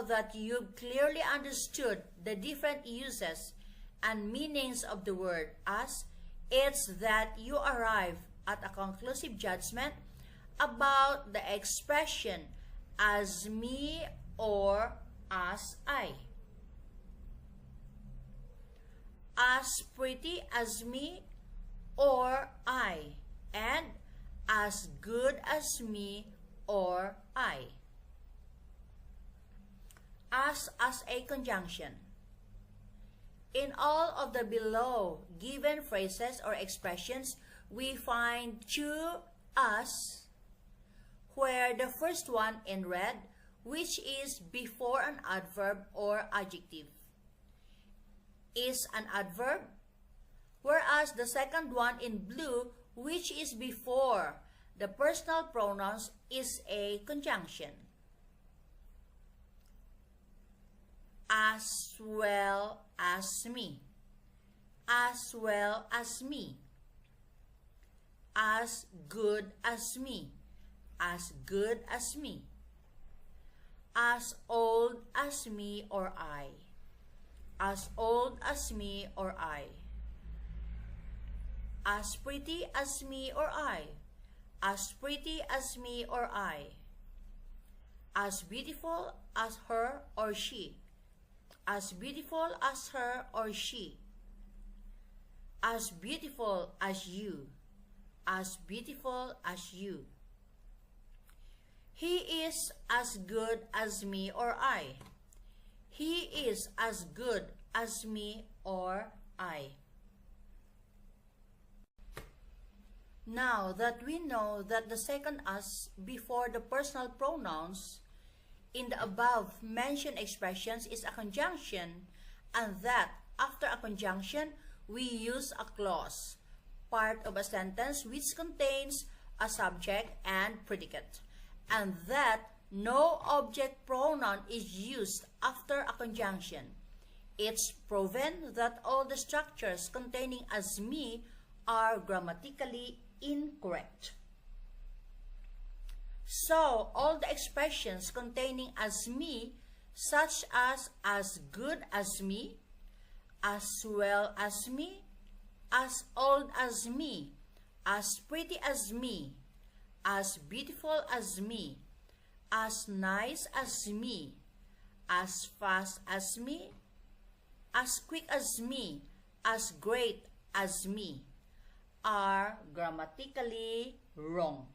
that you've clearly understood the different uses and meanings of the word as, it's that you arrive at a conclusive judgment about the expression as me or as I. As pretty as me or I, and as good as me or I. As a conjunction. In all of the below given phrases or expressions, we find two as, where the first one in red, which is before an adverb or adjective, is an adverb, whereas the second one in blue, which is before the personal pronouns, is a conjunction. As well as me, as well as me, as good as me, as good as me, as old as me or I, as old as me or I, as pretty as me or I, as pretty as me or I, as beautiful as her or she, as beautiful as her or she, as beautiful as you, as beautiful as you. He is as good as me or I. He is as good as me or I. Now that we know that the second as before the personal pronouns in the above mentioned expressions is a conjunction, and that after a conjunction we use a clause, part of a sentence which contains a subject and predicate, and that no object pronoun is used after a conjunction, it's proven that all the structures containing as me are grammatically incorrect. So, all the expressions containing as me, such as good as me, as well as me, as old as me, as pretty as me, as beautiful as me, as nice as me, as fast as me, as quick as me, as great as me, are grammatically wrong.